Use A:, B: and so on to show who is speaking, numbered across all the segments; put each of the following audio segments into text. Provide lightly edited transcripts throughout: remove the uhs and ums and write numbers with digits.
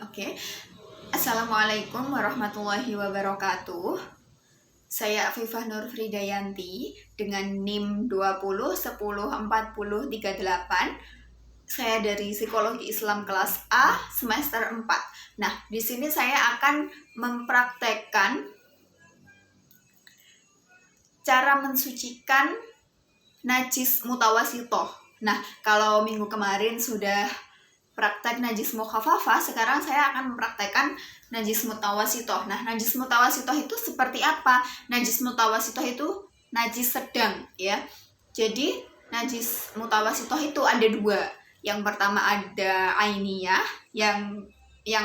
A: Oke. Assalamualaikum warahmatullahi wabarakatuh. Saya Afifah Nur Fridayanti dengan NIM 2010104038. Saya dari Psikologi Islam kelas A semester 4. Nah, di sini saya akan mempraktekkan cara mensucikan najis mutawasitoh. Nah, kalau minggu kemarin sudah praktek najis mukhafafah, sekarang saya akan mempraktekkan najis mutawasitoh. Nah, najis mutawasitoh itu seperti apa? Najis mutawasitoh itu najis sedang, ya. Jadi, najis mutawasitoh itu ada dua. Yang pertama ada ainiyah, yang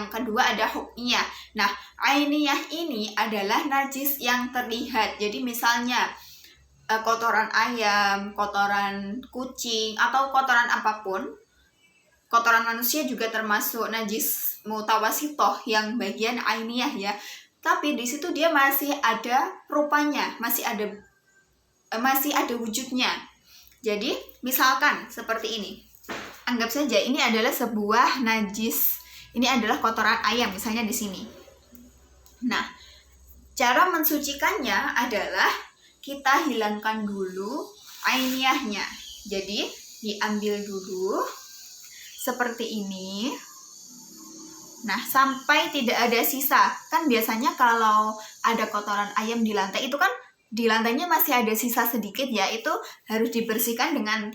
A: kedua ada hukmiyah. Nah, ainiyah ini adalah najis yang terlihat. Jadi misalnya kotoran ayam, kotoran kucing, atau kotoran apapun. Kotoran manusia juga termasuk najis mutawasitoh yang bagian ainiyah ya. Tapi di situ dia masih ada rupanya, masih ada wujudnya. Jadi misalkan seperti ini. Anggap saja ini adalah sebuah najis. Ini adalah kotoran ayam misalnya di sini. Nah, cara mensucikannya adalah kita hilangkan dulu ainiyahnya. Jadi diambil dulu seperti ini. Nah, sampai tidak ada sisa. Kan biasanya kalau ada kotoran ayam di lantai itu kan di lantainya masih ada sisa sedikit ya. Itu harus dibersihkan dengan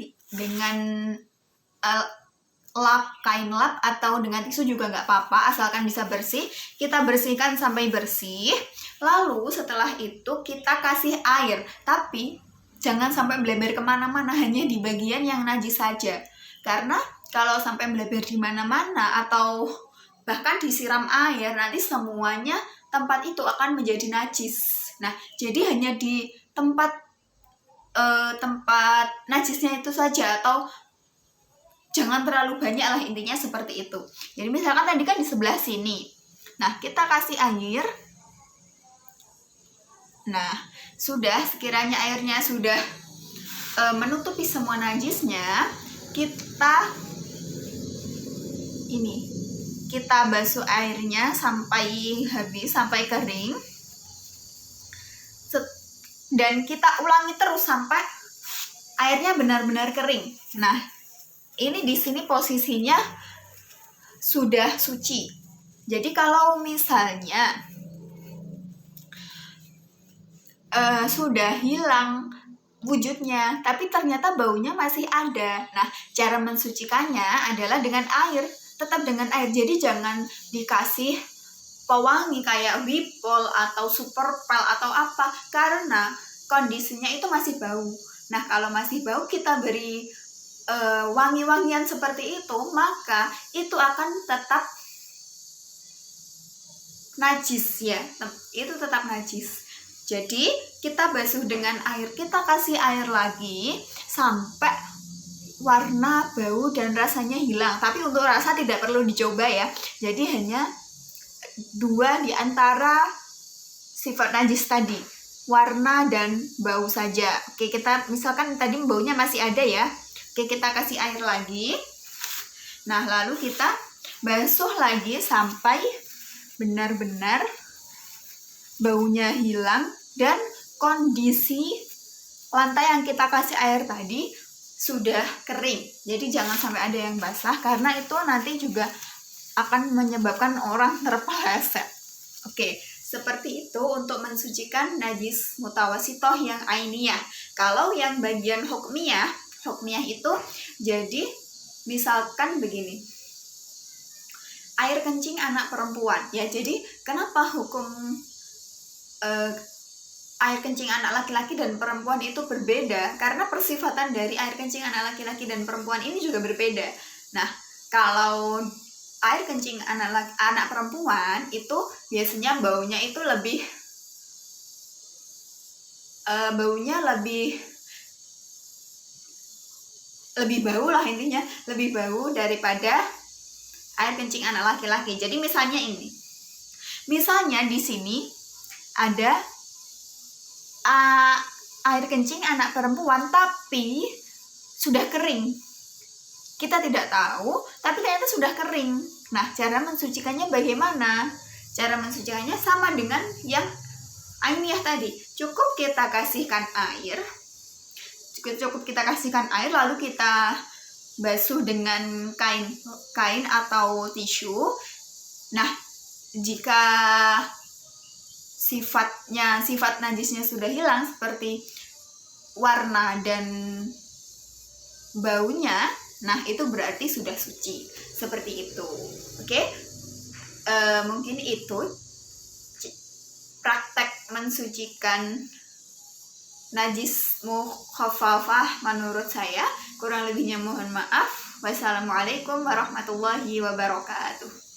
A: kain lap atau dengan tisu juga nggak apa-apa, asalkan bisa bersih. Kita bersihkan sampai bersih. Lalu setelah itu kita kasih air, tapi jangan sampai melebar kemana-mana, hanya di bagian yang najis saja. Karena kalau sampai melebar di mana-mana atau bahkan disiram air, nanti semuanya tempat itu akan menjadi najis. Nah, jadi hanya di tempat najisnya itu saja, atau jangan terlalu banyak lah, intinya seperti itu. Jadi misalkan tadi kan di sebelah sini. Nah, kita kasih air. Nah, sudah sekiranya airnya sudah menutupi semua najisnya, kita basuh airnya sampai habis, sampai kering. Dan kita ulangi terus sampai airnya benar-benar kering. Nah, ini di sini posisinya sudah suci. Jadi kalau misalnya sudah hilang wujudnya, tapi ternyata baunya masih ada. Nah, cara mensucikannya adalah dengan air, tetap dengan air. Jadi jangan dikasih pewangi kayak Wipol atau Superpel atau apa, karena kondisinya itu masih bau. Nah, kalau masih bau kita beri wangi-wangian seperti itu, maka itu akan tetap najis ya. Itu tetap najis. Jadi kita basuh dengan air, kita kasih air lagi sampai warna, bau, dan rasanya hilang. Tapi untuk rasa tidak perlu dicoba ya. Jadi hanya dua di antara sifat najis tadi, warna dan bau saja. Oke, kita misalkan tadi baunya masih ada ya. Oke, kita kasih air lagi. Nah, lalu kita basuh lagi sampai benar-benar baunya hilang dan kondisi lantai yang kita kasih air tadi sudah kering. Jadi jangan sampai ada yang basah, karena itu nanti juga akan menyebabkan orang terpeleset. Oke, seperti itu untuk mensucikan najis mutawasitoh yang ainiyah. Kalau yang bagian hukmiyah itu jadi misalkan begini. Air kencing anak perempuan. Ya, jadi kenapa hukum air kencing anak laki-laki dan perempuan itu berbeda? Karena persifatan dari air kencing anak laki-laki dan perempuan ini juga berbeda. Nah, kalau air kencing anak perempuan itu biasanya baunya itu lebih bau lah, intinya lebih bau daripada air kencing anak laki-laki. Jadi misalnya di sini ada air kencing anak perempuan tapi sudah kering. kita tidak tahu, tapi ternyata sudah kering. Nah, cara mensucikannya bagaimana? Cara mensucikannya sama dengan yang ainiyah tadi. Cukup kita kasihkan air, lalu kita basuh dengan kain atau tisu. Nah, jika sifat najisnya sudah hilang seperti warna dan baunya, nah itu berarti sudah suci. Seperti itu. Oke? Mungkin itu praktek mensucikan najis mukhaffafah menurut saya. Kurang lebihnya mohon maaf. Wassalamualaikum warahmatullahi wabarakatuh.